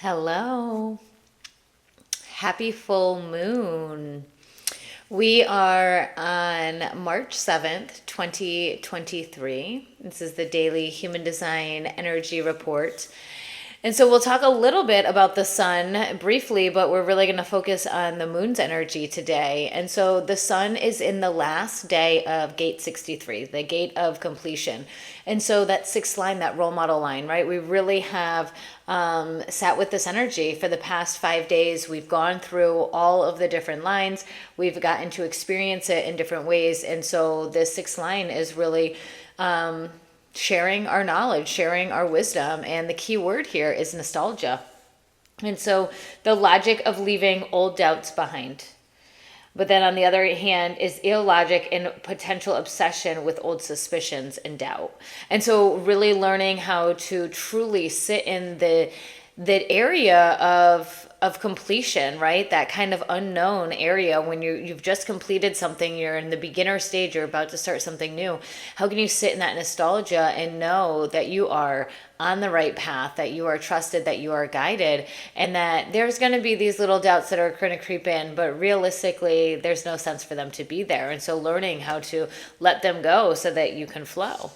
Hello. Happy full moon. We are on March 7th, 2023. This is the daily human design energy report. And so we'll talk a little bit about the sun briefly, but we're really going to focus on the moon's energy today. And so the sun is in the last day of gate 63, the gate of completion. And so that sixth line, that role model line, right? We really have sat with this energy for the past 5 days. We've gone through all of the different lines. We've gotten to experience it in different ways. And so this sixth line is really sharing our knowledge, sharing our wisdom. And the key word here is nostalgia. And so the logic of leaving old doubts behind. But then on the other hand is illogic and potential obsession with old suspicions and doubt. And so really learning how to truly sit in the area of completion, right? That kind of unknown area when you've just completed something, you're in the beginner stage, you're about to start something new. How can you sit in that nostalgia and know that you are on the right path, that you are trusted, that you are guided, and that there's going to be these little doubts that are going to creep in, but realistically, there's no sense for them to be there. And so learning how to let them go so that you can flow.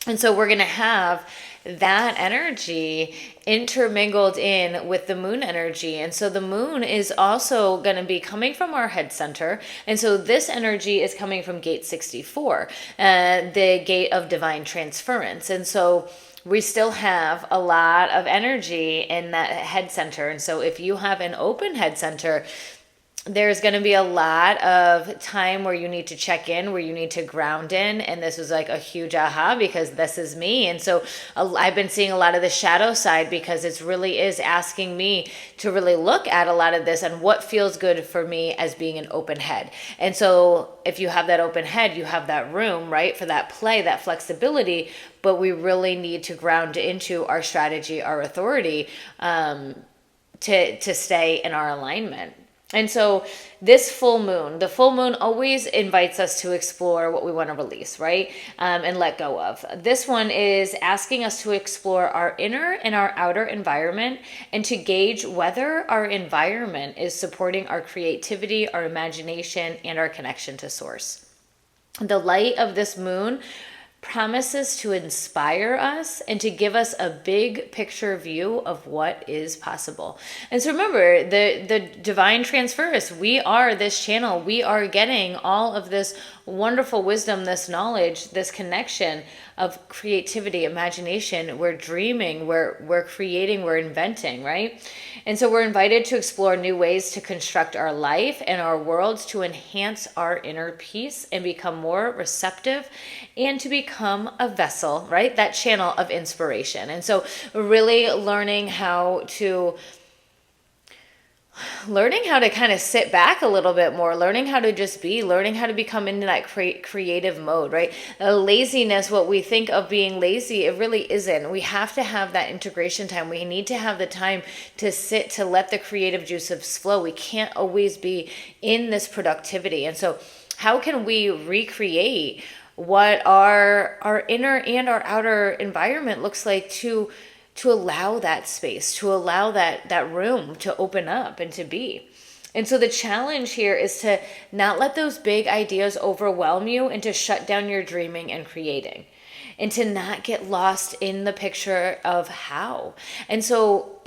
And so we're going to have that energy intermingled in with the moon energy. And so the moon is also going to be coming from our head center. And so this energy is coming from gate 64, the gate of divine transference. And so we still have a lot of energy in that head center. And so if you have an open head center, there's going to be a lot of time where you need to check in, where you need to ground in. And this was like a huge aha because this is me. And so I've been seeing a lot of the shadow side because it really is asking me to really look at a lot of this and what feels good for me as being an open head. And so if you have that open head, you have that room, right, for that play, that flexibility. But we really need to ground into our strategy, our authority, to stay in our alignment. And so this full moon, the full moon always invites us to explore what we want to release, right? And let go of. This one is asking us to explore our inner and our outer environment and to gauge whether our environment is supporting our creativity, our imagination, and our connection to source. The light of this moon promises to inspire us and to give us a big picture view of what is possible. And so remember, the divine transference, we are this channel. We are getting all of this wonderful wisdom, this knowledge, this connection of creativity, imagination. We're dreaming, we're creating, we're inventing, right? And so we're invited to explore new ways to construct our life and our worlds to enhance our inner peace and become more receptive and to become a vessel, right? That channel of inspiration. And so really learning how to kind of sit back a little bit more, learning how to just be, learning how to become into that creative mode, right? Laziness, what we think of being lazy, it really isn't. We have to have that integration time. We need to have the time to sit, to let the creative juices flow. We can't always be in this productivity. And so how can we recreate what our inner and our outer environment looks like to allow that space, to allow that room to open up and to be. And so the challenge here is to not let those big ideas overwhelm you and to shut down your dreaming and creating. And to not get lost in the picture of how. And so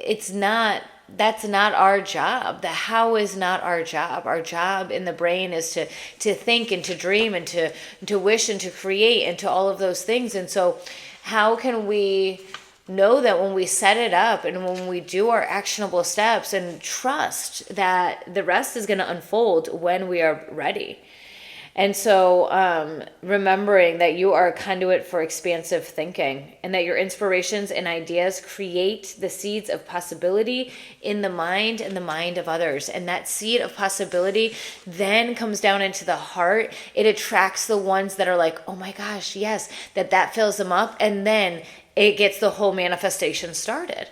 that's not our job. The how is not our job. Our job in the brain is to think and to dream and to wish and to create and to all of those things. And so how can we know that when we set it up and when we do our actionable steps and trust that the rest is going to unfold when we are ready? And so remembering that you are a conduit for expansive thinking and that your inspirations and ideas create the seeds of possibility in the mind and the mind of others. And that seed of possibility then comes down into the heart. It attracts the ones that are like, oh my gosh, yes, that fills them up. And then it gets the whole manifestation started.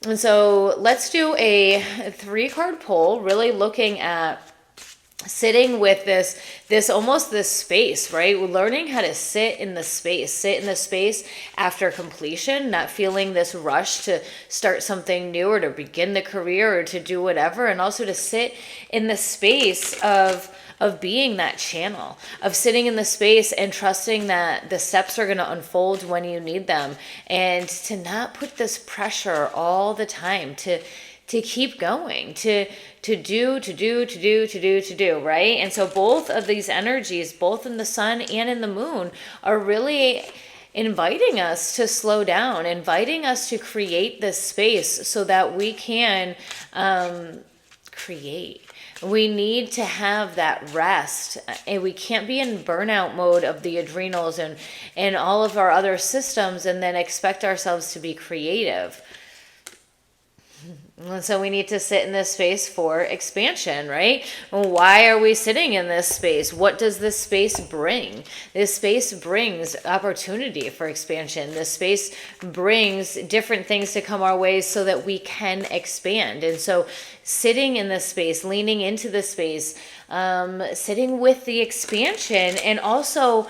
And so let's do a 3-card pull, really looking at sitting with this almost this space, right? Learning how to sit in the space after completion, not feeling this rush to start something new or to begin the career or to do whatever, and also to sit in the space of being that channel, of sitting in the space and trusting that the steps are going to unfold when you need them, and to not put this pressure all the time to keep going, to do, right? And so both of these energies, both in the sun and in the moon, are really inviting us to slow down, inviting us to create this space so that we can create. We need to have that rest, and we can't be in burnout mode of the adrenals and all of our other systems and then expect ourselves to be creative. And so we need to sit in this space for expansion, right? Why are we sitting in this space? What does this space bring? This space brings opportunity for expansion. This space brings different things to come our way so that we can expand. And so sitting in this space, leaning into this space, sitting with the expansion, and also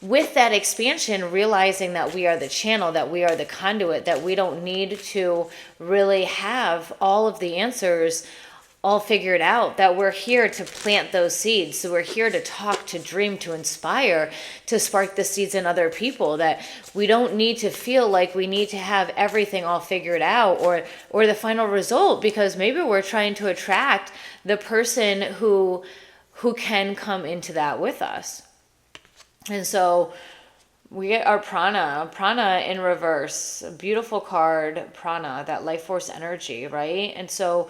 with that expansion, realizing that we are the channel, that we are the conduit, that we don't need to really have all of the answers all figured out, that we're here to plant those seeds. So we're here to talk, to dream, to inspire, to spark the seeds in other people, that we don't need to feel like we need to have everything all figured out or the final result, because maybe we're trying to attract the person who can come into that with us. And so we get our prana in reverse, a beautiful card, prana, that life force energy, right? And so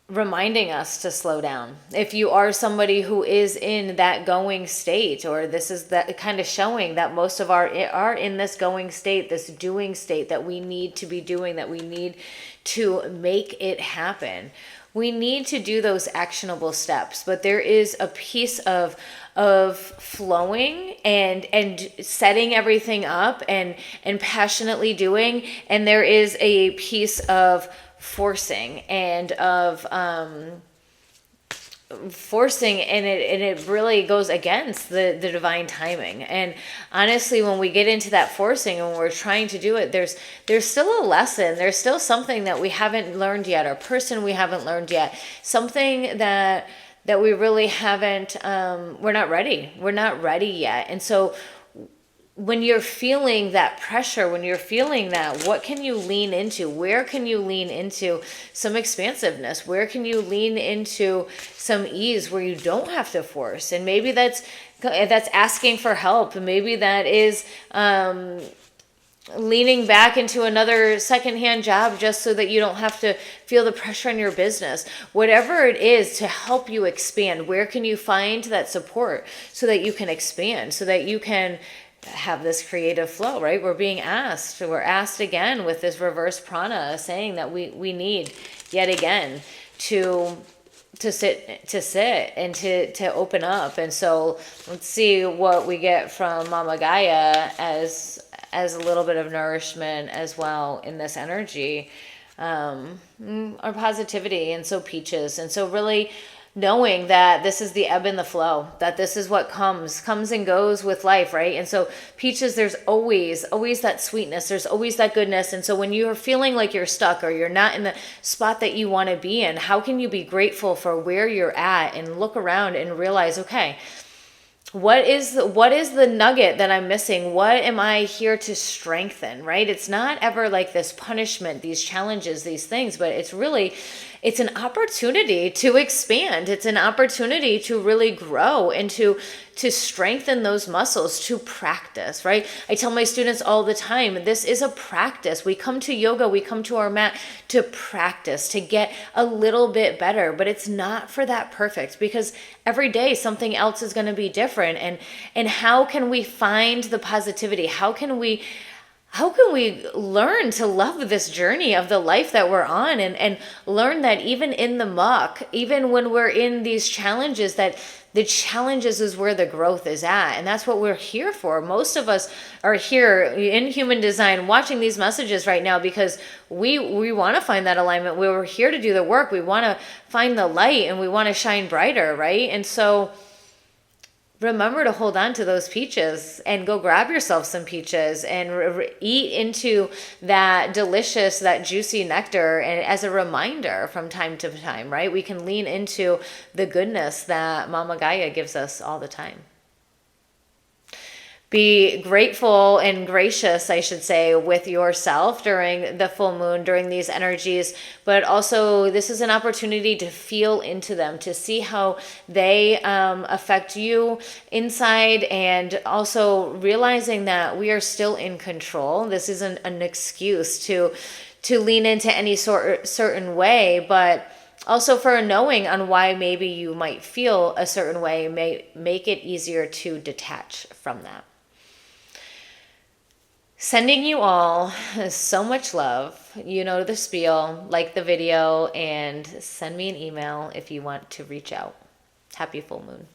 reminding us to slow down. If you are somebody who is in that going state, or this is that kind of showing that most of our are in this going state, this doing state that we need to be doing, that we need to make it happen. We need to do those actionable steps, but there is a piece of flowing and setting everything up and passionately doing, and there is a piece of forcing and of forcing, and it really goes against the divine timing. And honestly, when we get into that forcing and we're trying to do it, there's still a lesson, there's still something that we haven't learned yet, or person we haven't learned yet, something that we really haven't, we're not ready yet. And so when you're feeling that pressure, when you're feeling that, what can you lean into? Where can you lean into some expansiveness? Where can you lean into some ease where you don't have to force? And maybe that's asking for help. Maybe that is leaning back into another secondhand job just so that you don't have to feel the pressure in your business. Whatever it is to help you expand, where can you find that support so that you can expand, so that you can have this creative flow, right? We're asked again with this reverse prana, saying that we need yet again to sit and to open up. And so let's see what we get from Mama Gaia as a little bit of nourishment as well in this energy, our positivity. And so peaches, and so really knowing that this is the ebb and the flow, that this is what comes and goes with life, right? And so peaches, there's always that sweetness, there's always that goodness. And so when you're feeling like you're stuck or you're not in the spot that you want to be in, how can you be grateful for where you're at and look around and realize, okay, what is the nugget that I'm missing? What am I here to strengthen, right? It's not ever like this punishment, these challenges, these things, but it's an opportunity to expand. It's an opportunity to really grow and to strengthen those muscles, to practice, right? I tell my students all the time, this is a practice. We come to yoga, we come to our mat to practice, to get a little bit better, but it's not for that perfect, because every day something else is going to be different. And how can we find the positivity? How can we learn to love this journey of the life that we're on, and learn that even in the muck, even when we're in these challenges, that the challenges is where the growth is at. And that's what we're here for. Most of us are here in human design watching these messages right now because we want to find that alignment. We're here to do the work. We want to find the light and we want to shine brighter, right? And so remember to hold on to those peaches and go grab yourself some peaches and eat into that delicious, that juicy nectar. And as a reminder from time to time, right? We can lean into the goodness that Mama Gaia gives us all the time. Be grateful and gracious, I should say, with yourself during the full moon, during these energies. But also, this is an opportunity to feel into them, to see how they affect you inside, and also realizing that we are still in control. This isn't an excuse to lean into any certain way, but also for a knowing on why maybe you might feel a certain way may make it easier to detach from that. Sending you all so much love. You know the spiel. Like the video and send me an email if you want to reach out. Happy full moon.